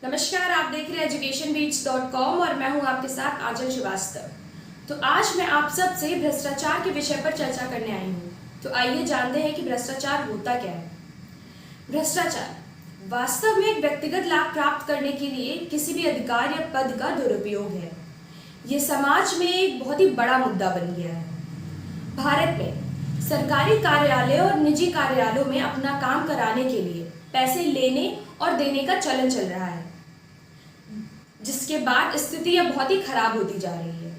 नमस्कार, आप देख रहे हैं educationbeats.com और मैं हूं आपके साथ आंचल श्रीवास्तव। तो आज मैं आप सब से भ्रष्टाचार के विषय पर चर्चा करने आई हूं। तो आइए जानते हैं कि भ्रष्टाचार होता क्या है। भ्रष्टाचार वास्तव में एक व्यक्तिगत लाभ प्राप्त करने के लिए किसी भी अधिकार या पद का दुरुपयोग है। ये समाज में एक बहुत ही बड़ा मुद्दा बन गया है। भारत में सरकारी कार्यालय और निजी कार्यालयों में अपना काम कराने के लिए पैसे लेने और देने का चलन चल रहा है, जिसके बाद स्थिति अब बहुत ही खराब होती जा रही है।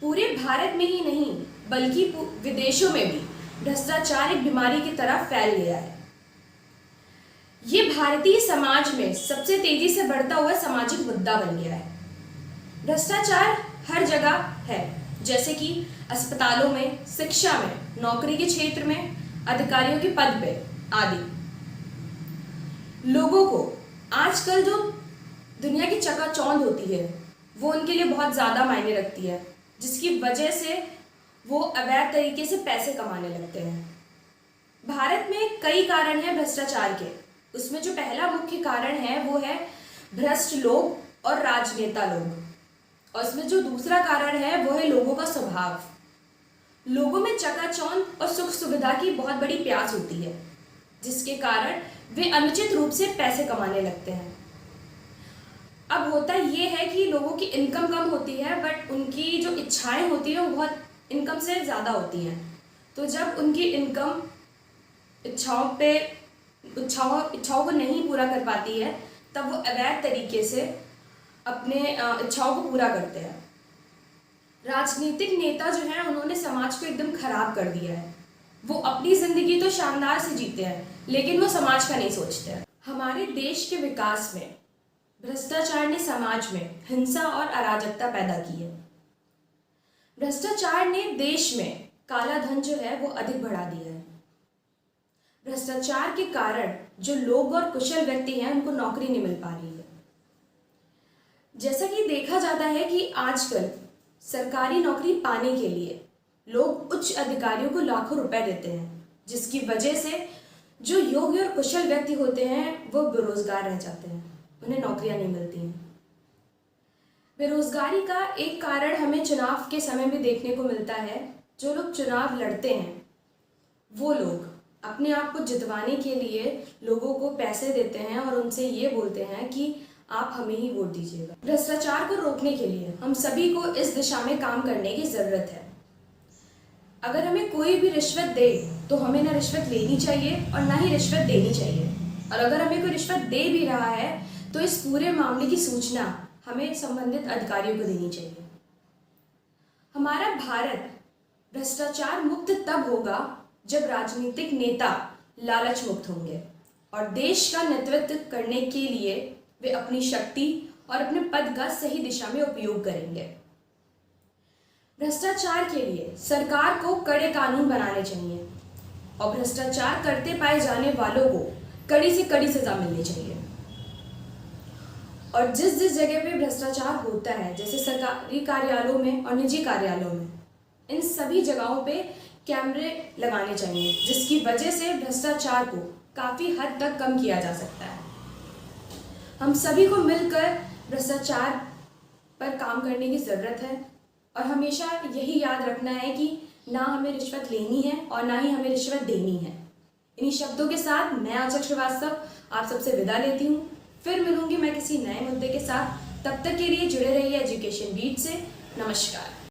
पूरे भारत में ही नहीं बल्कि विदेशों में भी भ्रष्टाचार एक बीमारी की तरह फैल गया है। ये भारतीय समाज में सबसे तेजी से बढ़ता हुआ सामाजिक मुद्दा बन गया है। भ्रष्टाचार हर जगह है, जैसे कि अस्पतालों में, शिक्षा में, नौकरी के क्षेत्र में, अधिकारियों के पद पे आदि। लोगों को आजकल जो दुनिया की चकाचौंध होती है वो उनके लिए बहुत ज़्यादा मायने रखती है, जिसकी वजह से वो अवैध तरीके से पैसे कमाने लगते हैं। भारत में कई कारण हैं भ्रष्टाचार के। उसमें जो पहला मुख्य कारण है वो है भ्रष्ट लोग और राजनेता लोग, और उसमें जो दूसरा कारण है वो है लोगों का स्वभाव। लोगों में चकाचौंध और सुख सुविधा की बहुत बड़ी प्यास होती है, जिसके कारण वे अनुचित रूप से पैसे कमाने लगते हैं। अब होता ये है कि लोगों की इनकम कम होती है, बट उनकी जो इच्छाएं होती हैं वो बहुत इनकम से ज़्यादा होती हैं। तो जब उनकी इनकम इच्छाओं को नहीं पूरा कर पाती है, तब वो अवैध तरीके से अपने इच्छाओं को पूरा करते हैं। राजनीतिक नेता जो हैं उन्होंने समाज को एकदम खराब कर दिया है। वो अपनी जिंदगी तो शानदार से जीते हैं, लेकिन वो समाज का नहीं सोचते हैं। हमारे देश के विकास में भ्रष्टाचार ने समाज में हिंसा और अराजकता पैदा की है। भ्रष्टाचार ने देश में काला धन जो है वो अधिक बढ़ा दिया है। भ्रष्टाचार के कारण जो लोग और कुशल व्यक्ति हैं उनको नौकरी नहीं मिल पा रही है। जैसा कि देखा जाता है कि आजकल सरकारी नौकरी पाने के लिए लोग उच्च अधिकारियों को लाखों रुपए देते हैं, जिसकी वजह से जो योग्य और कुशल व्यक्ति होते हैं वो बेरोजगार रह जाते हैं, उन्हें नौकरियां नहीं मिलती हैं। बेरोजगारी का एक कारण हमें चुनाव के समय भी देखने को मिलता है। जो लोग चुनाव लड़ते हैं वो लोग अपने आप को जितवाने के लिए लोगों को पैसे देते हैं और उनसे ये बोलते हैं कि आप हमें ही वोट दीजिएगा। भ्रष्टाचार को रोकने के लिए हम सभी को इस दिशा में काम करने की जरूरत है। अगर हमें कोई भी रिश्वत दे तो हमें ना रिश्वत लेनी चाहिए और ना ही रिश्वत देनी चाहिए। और अगर हमें कोई रिश्वत दे भी रहा है तो इस पूरे मामले की सूचना हमें संबंधित अधिकारियों को देनी चाहिए। हमारा भारत भ्रष्टाचार मुक्त तब होगा जब राजनीतिक नेता लालच मुक्त होंगे और देश का नेतृत्व करने के लिए वे अपनी शक्ति और अपने पद का सही दिशा में उपयोग करेंगे। भ्रष्टाचार के लिए सरकार को कड़े कानून बनाने चाहिए और भ्रष्टाचार करते पाए जाने वालों को कड़ी से कड़ी सजा मिलनी चाहिए। और जिस जिस जगह पे भ्रष्टाचार होता है, जैसे सरकारी कार्यालयों में और निजी कार्यालयों में, इन सभी जगहों पे कैमरे लगाने चाहिए, जिसकी वजह से भ्रष्टाचार को काफ़ी हद तक कम किया जा सकता है। हम सभी को मिलकर भ्रष्टाचार पर काम करने की ज़रूरत है और हमेशा यही याद रखना है कि ना हमें रिश्वत लेनी है और ना ही हमें रिश्वत देनी है। इन्हीं शब्दों के साथ मैं आंचल श्रीवास्तव आप सबसे विदा लेती हूँ। फिर मिलूंगी मैं किसी नए मुद्दे के साथ। तब तक के लिए जुड़े रहिए एजुकेशन बीट से। नमस्कार।